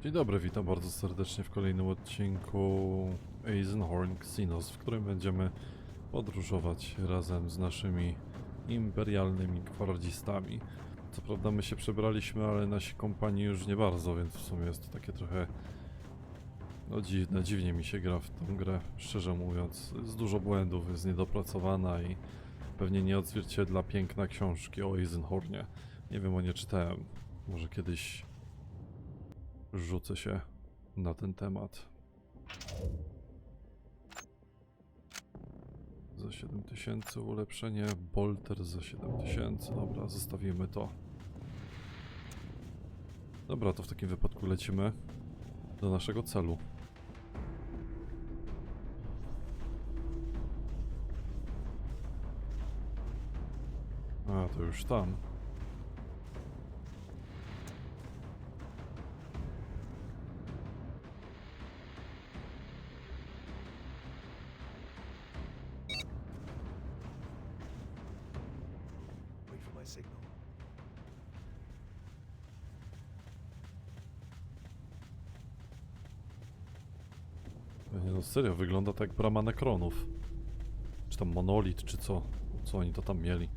Dzień dobry, witam bardzo serdecznie w kolejnym odcinku Eisenhorn, XENOS, w którym będziemy podróżować razem z naszymi imperialnymi gwardzistami. Co prawda my się przebraliśmy, ale nasi kompanii już nie bardzo, więc w sumie jest to takie trochę dziwnie mi się gra w tą grę, szczerze mówiąc. Jest dużo błędów, jest niedopracowana i pewnie nie odzwierciedla piękna książki o Eisenhornie. Nie wiem, o nie czytałem. Może kiedyś rzucę się na ten temat. Za 7000 ulepszenie, bolter za 7000. Dobra, zostawimy to. Dobra, to w takim wypadku lecimy do naszego celu. A, to już tam. Nie no, serio, wygląda tak jak brama Necronów. Czy tam monolit, czy co? Co oni to tam mieli?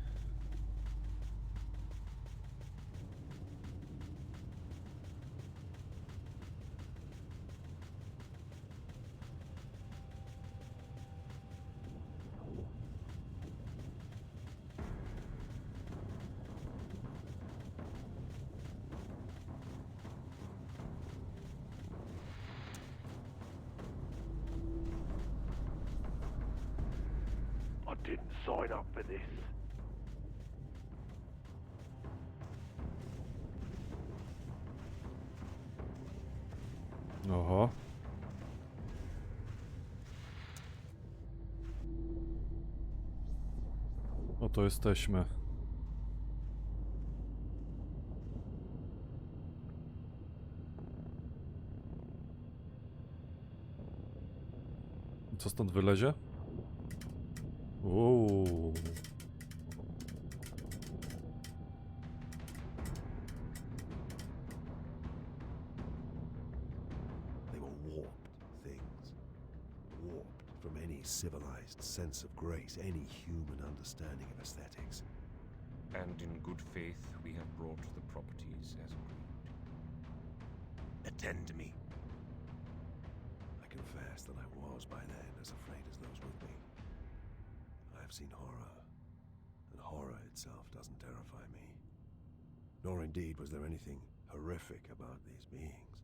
Didn't sign up for this. Oho. Oto jesteśmy. Co stąd wylezie? Uuu. They were warped things. Warped from any civilized sense of grace, any human understanding of aesthetics. And in good faith, we have brought the properties as agreed. Attend to me. I confess that I was by then as afraid as those with me. I have seen horror, and horror itself doesn't terrify me. Nor indeed was there anything horrific about these beings.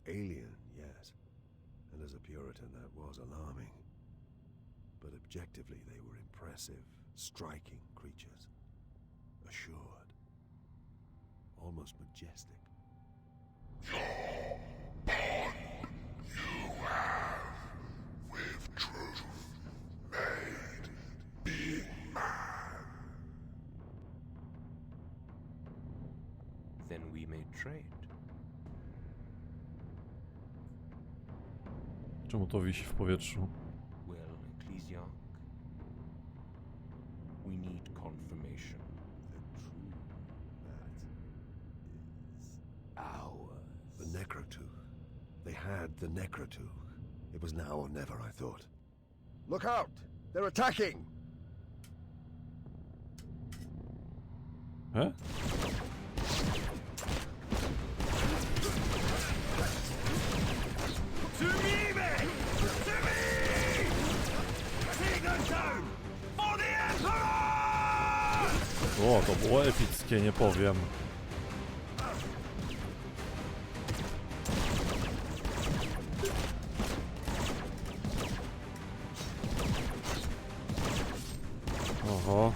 Alien, yes, and as a Puritan that was alarming. But objectively they were impressive, striking creatures. Assured, almost majestic. Your bond you have with truth made me man. Then we may trade. Czemu to wisi w powietrzu? Well, Ecclesiarch, we need confirmation. The truth that is ours. The Necroteuch. They had the Necroteuch. It was now or never, I thought. Look out! They're attacking! He? O, to było epickie, nie powiem. Oho.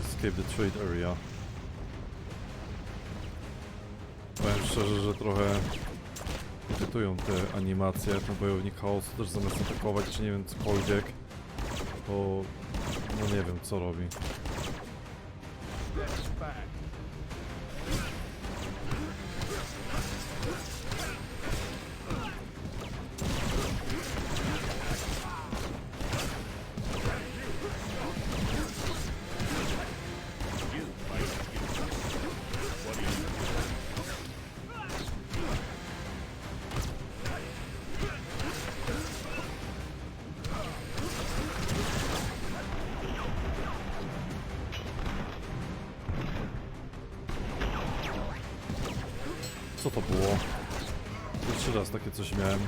Escape the trade area. Powiem szczerze, że trochę irytują te animacje. Ten bojownik chaosu też zamiast atakować, czy nie wiem, cokolwiek, bo no nie wiem co robi. Co to było? Pierwszy raz takie coś miałem.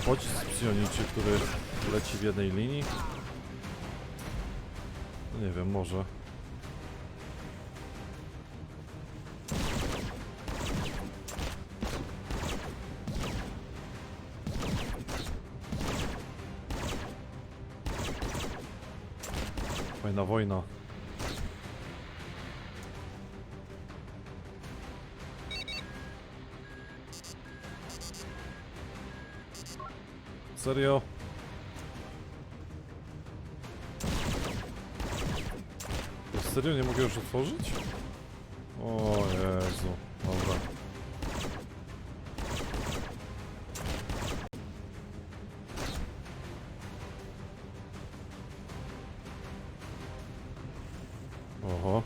Pocisk psioniczy, który leci w jednej linii? No nie wiem, może. Fajna wojna. Serio? Serio nie mogę już otworzyć? O Jezu, dobra. Oho.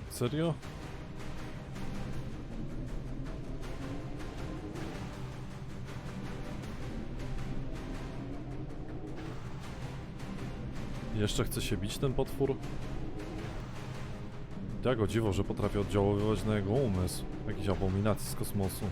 Serio? Jeszcze chce się bić ten potwór? Tak o dziwo, że potrafi oddziaływać na jego umysł. Jakiś abominacji z kosmosu.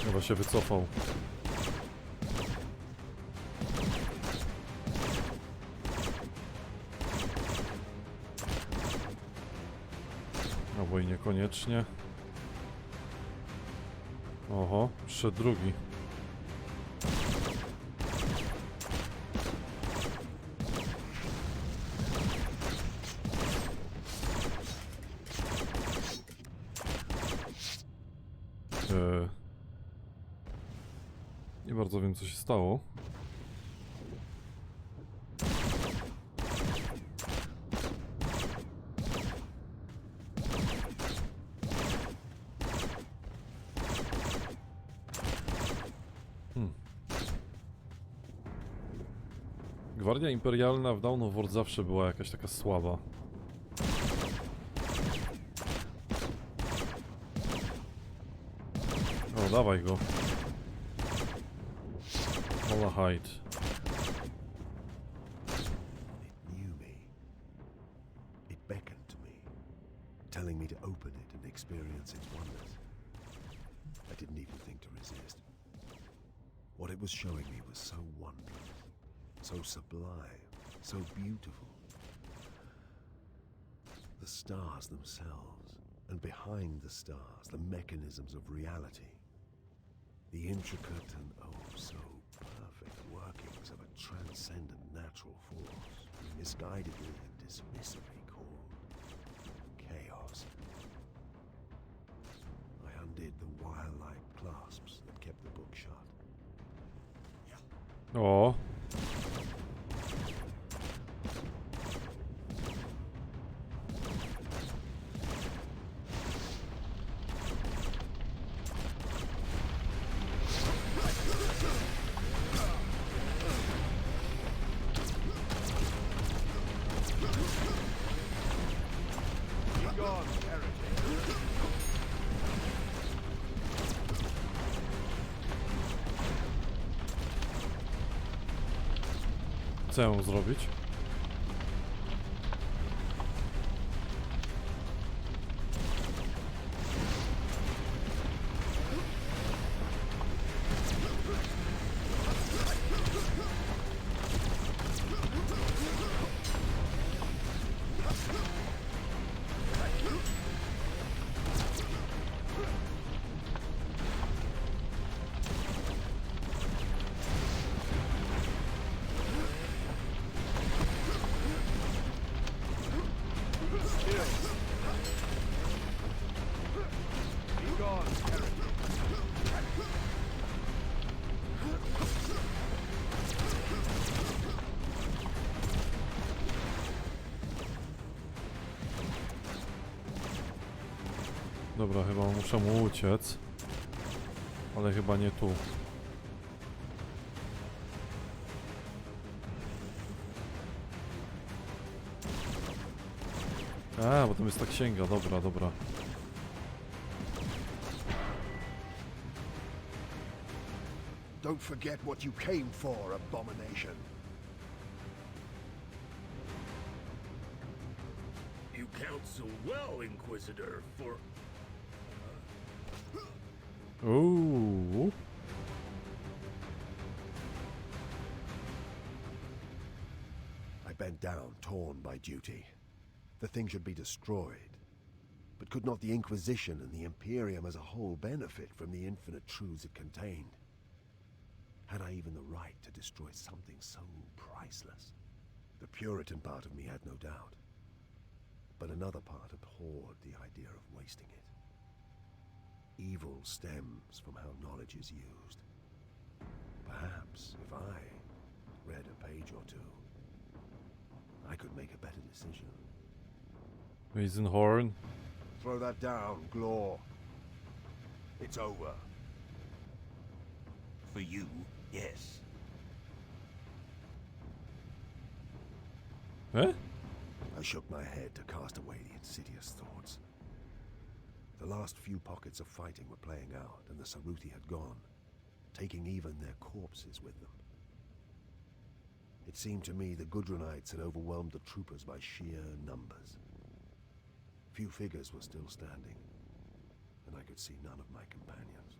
Chyba się wycofał. Albo i niekoniecznie. Oho, przyszedł drugi. Nie bardzo wiem, co się stało. Gwardia Imperialna w Dawn of War zawsze była jakaś taka słaba. O, dawaj go. Hide. It knew me. It beckoned to me, telling me to open it and experience its wonders. I didn't even think to resist. it was showing me was so wonderful, so sublime, so beautiful. The stars themselves, and behind the stars, the mechanisms of reality. The intricate and oh so perfect workings of a transcendent natural force, misguidedly and dismissively called chaos. I undid the wire-like clasps that kept the book shut. O. Co ja mam zrobić? Dobra, chyba muszę mu uciec. Ale chyba nie tu. A, bo tam jest ta księga, dobra, dobra. Don't forget what you came for, abomination. You counsel well, Inquisitor, for... Ooh. I bent down, torn by duty. The thing should be destroyed. But could not the Inquisition and the Imperium as a whole benefit from the infinite truths it contained? Had I even the right to destroy something so priceless? The Puritan part of me had no doubt. But another part abhorred the idea of wasting it. Evil stems from how knowledge is used. Perhaps if I read a page or two, I could make a better decision. Eisenhorn. Throw that down, Glaw. It's over. For you, yes. Eh? I shook my head to cast away the insidious thoughts. The last few pockets of fighting were playing out, and the Saruthi had gone, taking even their corpses with them. It seemed to me the Gudrunites had overwhelmed the troopers by sheer numbers. Few figures were still standing, and I could see none of my companions.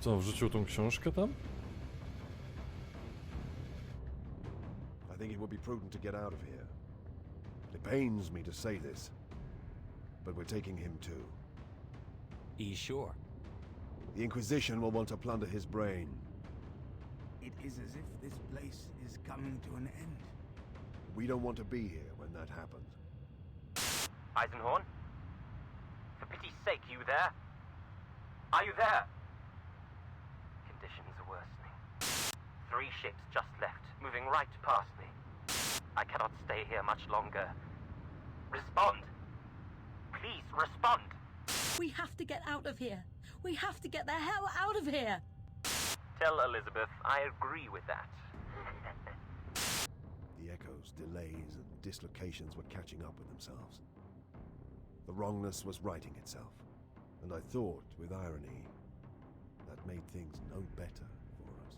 Co, wrzucił tą książkę tam? I think it would be prudent to get out of here. It pains me to say this, but we're taking him too. Are you sure? The Inquisition will want to plunder his brain. It is as if this place is coming to an end. We don't want to be here when that happens. Eisenhorn? For pity's sake, you there? Are you there? Conditions are worsening. 3 ships just left, moving right past me. I cannot stay here much longer. Respond! Please, respond! We have to get out of here. We have to get the hell out of here. Tell Elizabeth I agree with that. The echoes, delays, and dislocations were catching up with themselves. The wrongness was righting itself, and I thought, with irony, that made things no better for us.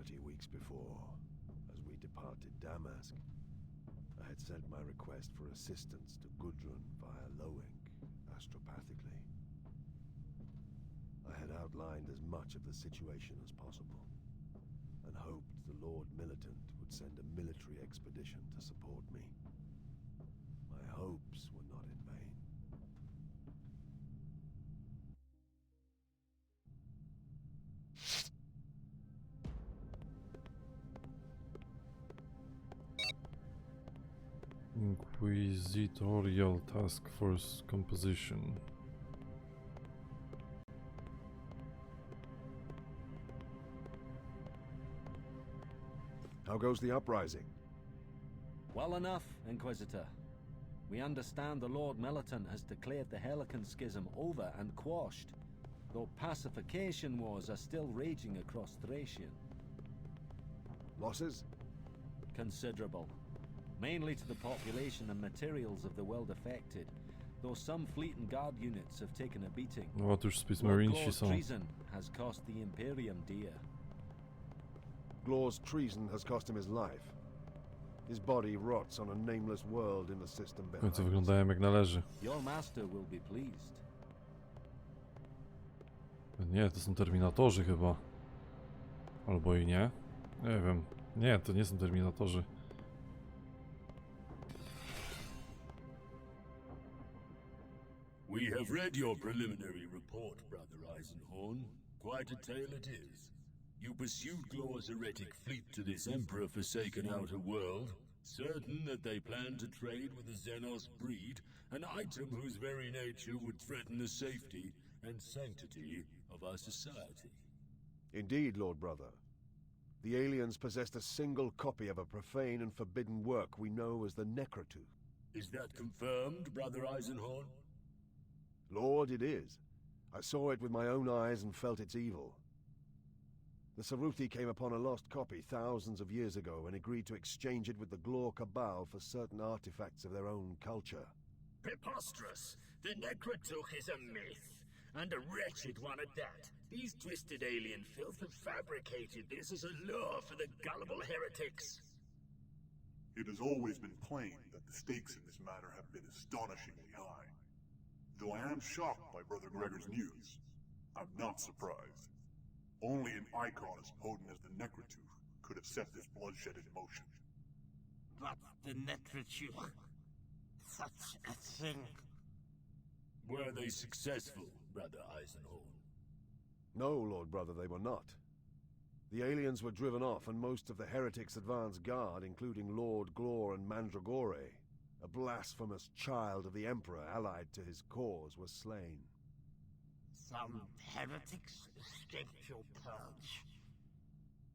30 weeks before, as we departed Damask, I had sent my request for assistance to Gudrun via Loink, astropathically. I had outlined as much of the situation as possible, and hoped the Lord Militant would send a military expedition to support me. My hopes were not in vain. Inquisitorial Task Force Composition. How goes the uprising? Well enough, Inquisitor. We understand the Lord Militant has declared the Helican Schism over and quashed, though pacification wars are still raging across Thracia. Losses? Considerable. Mainly to the population and materials of the world affected, though some fleet and guard units have taken a beating. No, to już Space Lord Marinesi Glaw's są. treason has cost the Imperium dear. Glaw's treason has cost him his life. His body rots on a nameless world in the system W behind końcu us. wyglądają jak należy. Your master will be pleased. Nie, to są Terminatorzy chyba. Albo i nie. Nie wiem. Nie, to nie są Terminatorzy. We have read your preliminary report, Brother Eisenhorn. Quite a tale it is. You pursued Glaw's heretic fleet to this Emperor-forsaken outer world, certain that they planned to trade with the XENOS breed, an item whose very nature would threaten the safety and sanctity of our society. Indeed, Lord Brother. The aliens possessed a single copy of a profane and forbidden work we know as the Necroteuch. Is that confirmed, Brother Eisenhorn? Lord, it is. I saw it with my own eyes and felt its evil. The Saruthi came upon a lost copy thousands of years ago and agreed to exchange it with the Glaw Cabal for certain artifacts of their own culture. Preposterous! The Necroteuch is a myth, and a wretched one at that. These twisted alien filth have fabricated this as a lure for the gullible heretics. It has always been plain that the stakes in this matter have been astonishingly high. Though I am shocked by Brother Gregor's news, I'm not surprised. Only an icon as potent as the Necroteuch could have set this bloodshed in motion. But the Necroteuch, such a thing. Were they successful, Brother Eisenhorn? No, Lord Brother, they were not. The aliens were driven off and most of the heretics' advance guard, including Lord Glaw and Mandragore, a blasphemous child of the Emperor allied to his cause, was slain. Some heretics escaped your purge.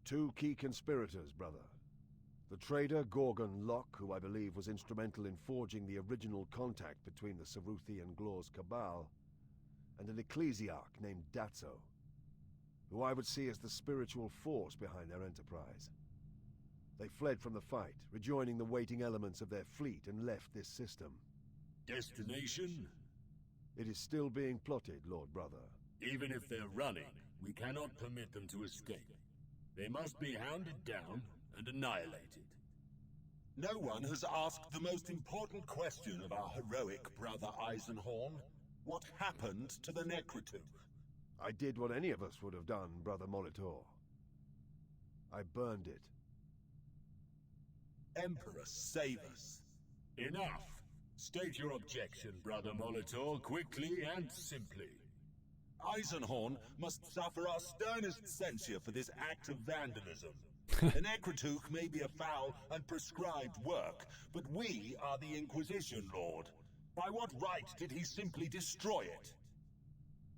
2 key conspirators, brother. The trader Gorgon Locke, who I believe was instrumental in forging the original contact between the Saruthi and Glaw's Cabal, and an ecclesiarch named Datso, who I would see as the spiritual force behind their enterprise. They fled from the fight, rejoining the waiting elements of their fleet, and left this system. Destination? It is still being plotted, Lord Brother. Even if they're running, we cannot permit them to escape. They must be hounded down and annihilated. No one has asked the most important question of our heroic Brother Eisenhorn. What happened to the Necroteuch? I did what any of us would have done, Brother Molitor. I burned it. Emperor, save us. Enough! State your objection, Brother Molitor, quickly and simply. Eisenhorn must suffer our sternest censure for this act of vandalism. The Necroteuch may be a foul and prescribed work, but we are the Inquisition, Lord. By what right did he simply destroy it?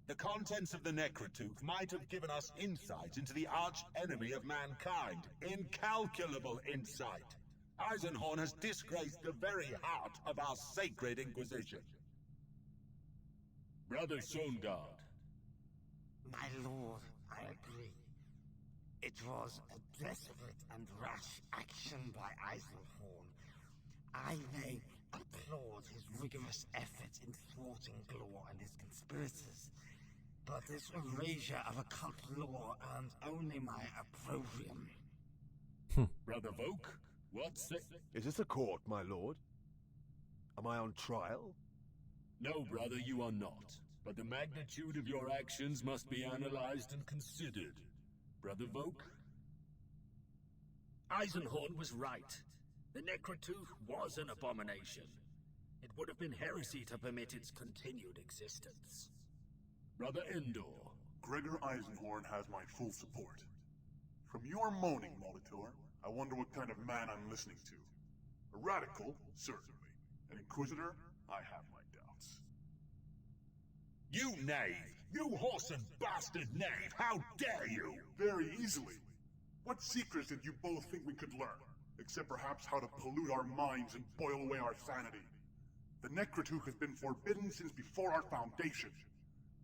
The contents of the Necroteuch might have given us insight into the arch-enemy of mankind. Incalculable insight. Eisenhorn has disgraced the very heart of our sacred Inquisition. Brother Songard. My lord, I agree. It was a desperate and rash action by Eisenhorn. I may applaud his rigorous effort in thwarting Glaw and his conspirators, but this erasure of occult law earned only my opprobrium. Brother Volk, what's the... Is this a court, my lord? Am I on trial? No, brother, you are not. But the magnitude of your actions must be analyzed and considered. Brother Volk? Eisenhorn was right. The Necroteuch was an abomination. It would have been heresy to permit its continued existence. Brother Endor. Gregor Eisenhorn has my full support. From your moaning, Molitor, I wonder what kind of man I'm listening to. A radical, certainly. An inquisitor, I have my doubts. You knave! You horse and bastard knave! How dare you! Very easily. What secrets did you both think we could learn? Except perhaps how to pollute our minds and boil away our sanity. The Necroteuch has been forbidden since before our foundation.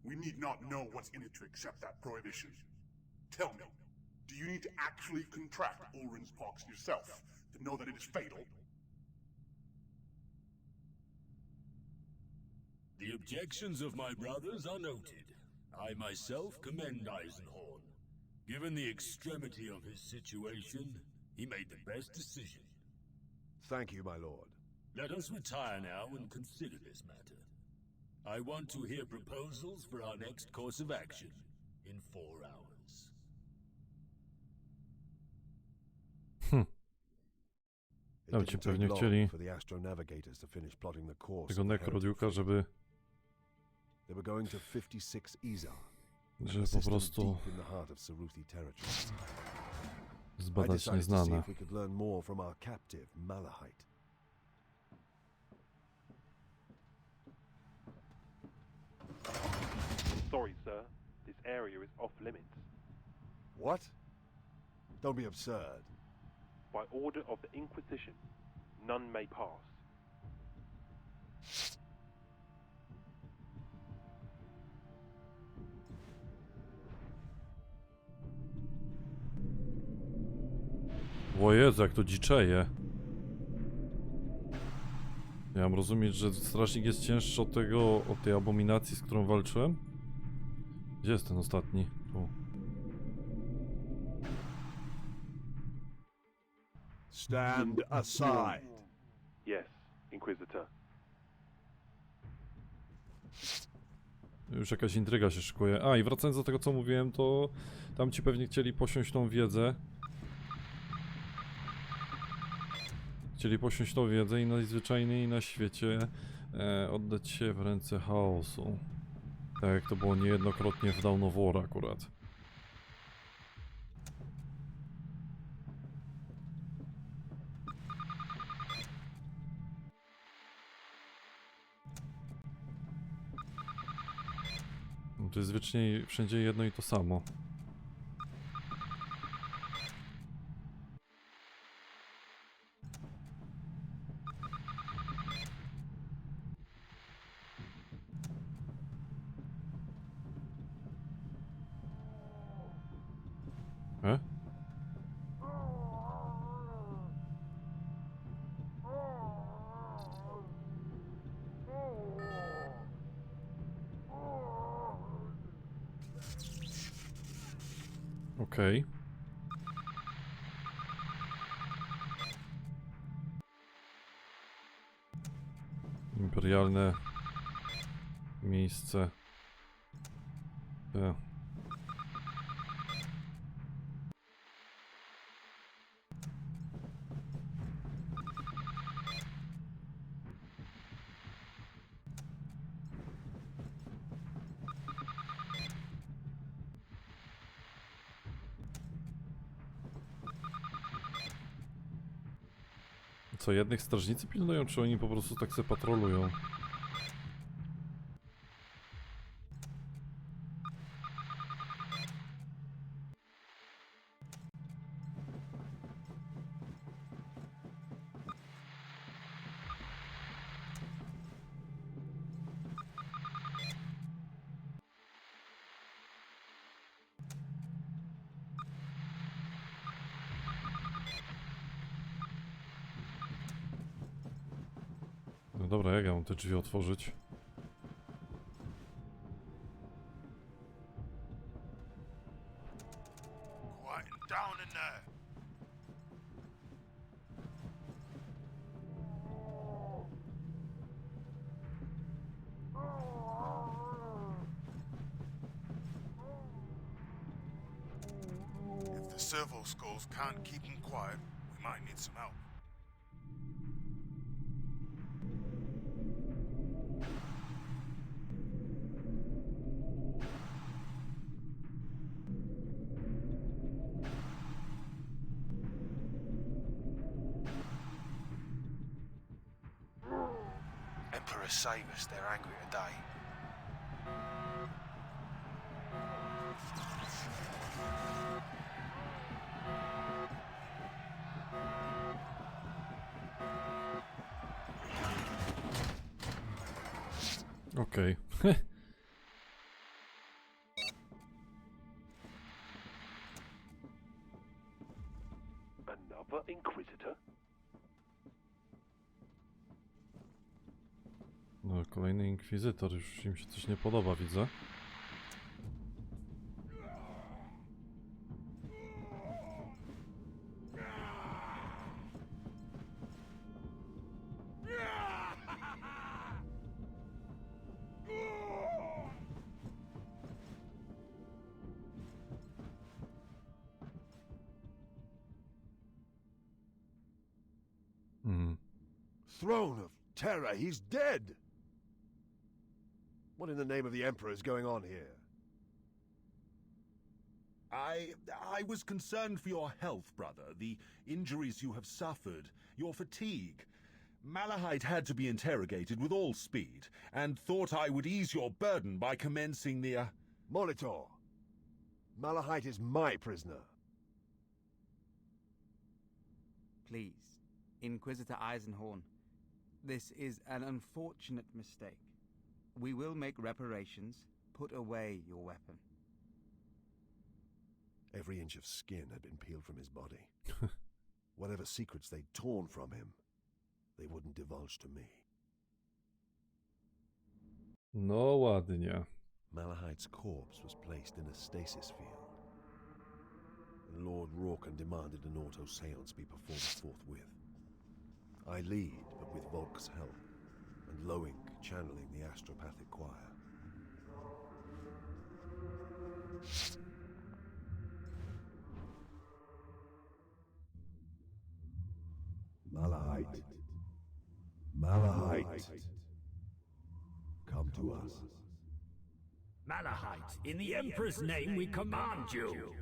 We need not know what's in it to accept that prohibition. Tell me, do you need to actually contract Ulrin's pox yourself to know that it is fatal? The objections of my brothers are noted. I myself commend Eisenhorn. Given the extremity of his situation, he made the best decision. Thank you, my lord. Let us retire now and consider this matter. I want to hear proposals for our next course of action in 4 hours. No ci pewnie chcieli for the astronavigators to finish plotting the course tego Necroteucha, żeby They were going to 56 Iza. Żeby po prostu deep in the heart of Saruthi territory. I zbadać decided to see nieznane. if we could learn more from our captive, Malahite. Sorry, sir. This area is off limits. What? Don't be absurd. By order of the Inquisition, none may pass. O Jezu, jak to dziczeje. Ja mam rozumieć, że strażnik jest cięższy od tej abominacji, z którą walczyłem? Gdzie jest ten ostatni? Tu. Stand aside. Yes, Inquisitor. Już jakaś intryga się szykuje. A, i wracając do tego, co mówiłem, to tam ci pewnie chcieli posiąść tą wiedzę. Chcieli posiąść tą wiedzę i najzwyczajniej na świecie oddać się w ręce chaosu. Tak jak to było niejednokrotnie w Dawn of War akurat. To jest wiecznie wszędzie jedno i to samo. Okej. Imperialne miejsce. Co, jednych strażnicy pilnują, czy oni po prostu tak se patrolują? No dobra, jak ja mam te drzwi otworzyć? Quiet down in there. the servo skulls can't keep them quiet, we might need some help. Emperor save us, they're angry today. Okej. Another Inquisitor? No, kolejny inkwizytor, już im się coś nie podoba, widzę. Throne of Terror, he's dead! What in the name of the Emperor is going on here? I was concerned for your health, brother. The injuries you have suffered, your fatigue. Malahite had to be interrogated with all speed, and thought I would ease your burden by commencing the, Monitor! Malahite is my prisoner. Please, Inquisitor Eisenhorn. This is an unfortunate mistake. We will make reparations. Put away your weapon. Every inch of skin had been peeled from his body. Whatever secrets they'd torn from him, they wouldn't divulge to me. No ładnie. Malahite's corpse was placed in a stasis field. Lord Rorken demanded an auto-seance be performed forthwith. I lead, but with Volk's help, and Loink channeling the astropathic choir. Malahite. Malahite. Come to us. Malahite, in the Emperor's name we command you!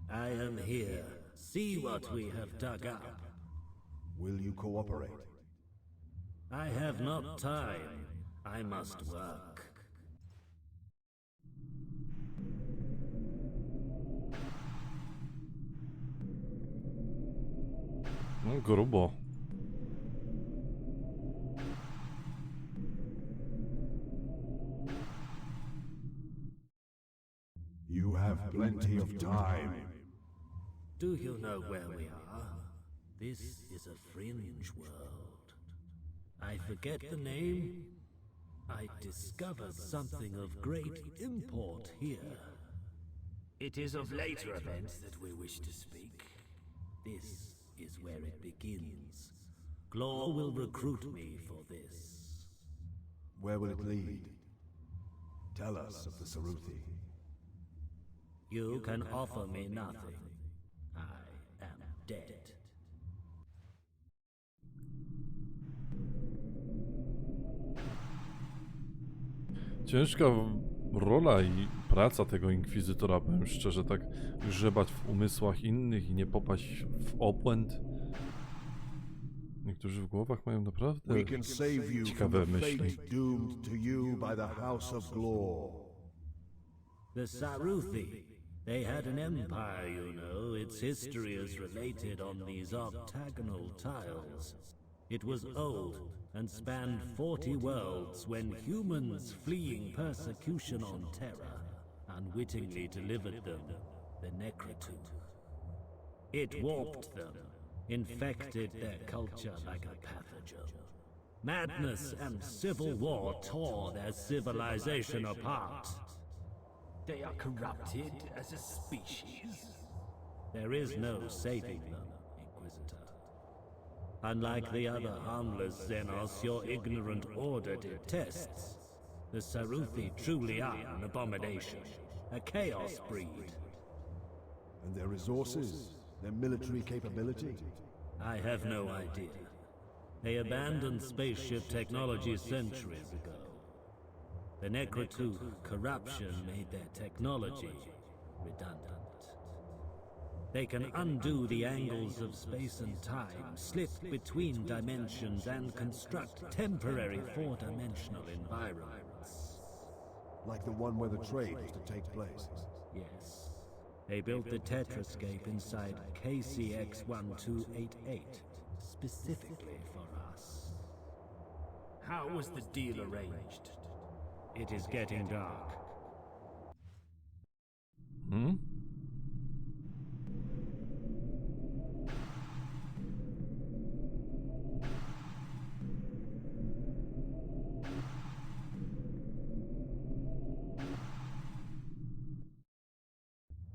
I am here. See what we have dug up. Will you cooperate? I have not time. I must work. No, grubo. You have plenty of time. Do you know where we are? This is a fringe world. I forget the name. I discovered something of great import here. It is of later events that we wish to speak. This is where it begins. Glaw will recruit me for this. Where will it lead? Tell us of the Saruthi. You can offer me nothing. I am dead. Ciężka rola i praca tego inkwizytora, powiem szczerze, tak grzebać w umysłach innych i nie popaść w obłęd. Niektórzy w głowach mają naprawdę ciekawe myśli. The Saruthi, they had an empire, you know. Its history is related on these octagonal tiles. It was old and spanned 40 worlds when humans fleeing persecution on Terra unwittingly delivered them the Necroteuch. It warped them, infected their culture like a pathogen. Madness and civil war tore their civilization apart. They are corrupted as a species. There is no saving them, Inquisitor. Unlike the other harmless XENOS your ignorant order detests, The Saruthi truly are an abomination, a chaos breed. And their resources, their military capability? I have no idea. They abandoned spaceship technology centuries ago. The Necroteuch corruption made their technology redundant. They can undo the angles of space and time, slip between dimensions, and construct temporary four-dimensional environments. Like the one where the trade was to take place? Yes. They built the Tetrascape inside KCX-1288, specifically for us. How was the deal arranged? It is getting dark. Hmm?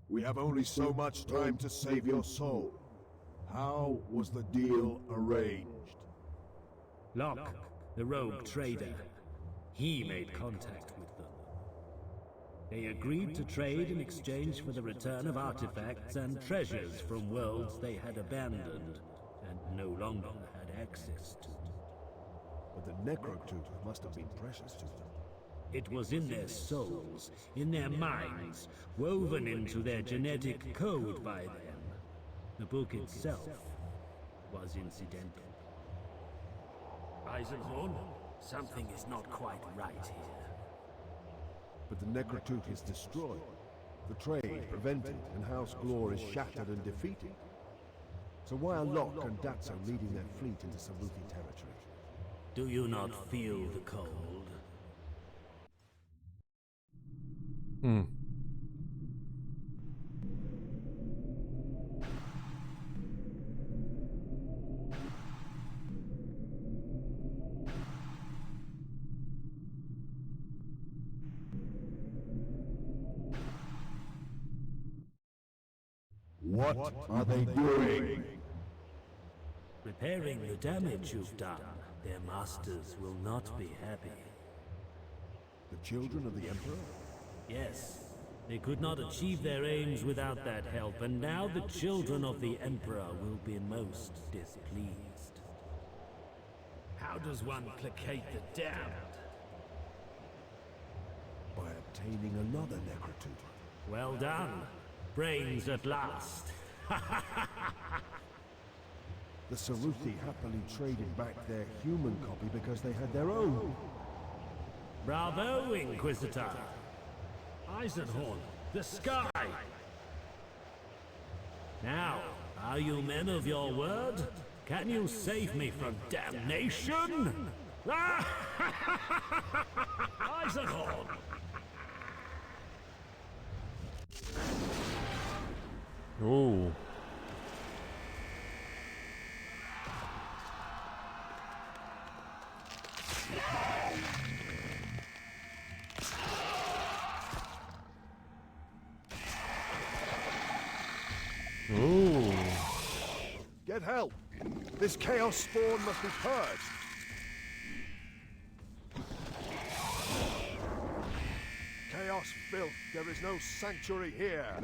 We have only so much time to save your soul. How was the deal arranged? Locke, the rogue trader, he made contact with them. They agreed to trade in exchange for the return of artifacts and treasures from worlds they had abandoned and no longer had access to. But the Necroteuch must have been precious to them. It was in their souls, in their minds, woven into their genetic code by them. The book itself was incidental. Eisenhorn, something is not quite right here. But the Necroteuch is destroyed. The trade prevented, and House Glaw is shattered and defeated. So why are Locke and Datso leading their fleet into Saruthi territory? Do you not feel the cold? Hmm. What are they doing? Repairing the damage you've done. Their masters will not be happy. The children of the Emperor? Yes. They could not achieve their aims without that help, and now the children of the Emperor will be most displeased. How does one placate the damned? By obtaining another Necroteuch. Well done. Brains at last. The Saruthi happily traded back their human copy because they had their own. Bravo, Inquisitor. Eisenhorn, the sky! Now, are you men of your word? Can you save me from damnation? Eisenhorn! Ooh. Ooh. Get help! This chaos spawn must be purged! Chaos filth, there is no sanctuary here!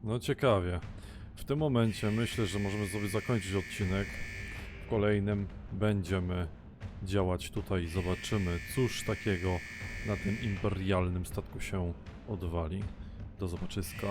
No ciekawie. W tym momencie myślę, że możemy sobie zakończyć odcinek. W kolejnym będziemy działać tutaj i zobaczymy, cóż takiego na tym imperialnym statku się odwali. Do zobaczyska.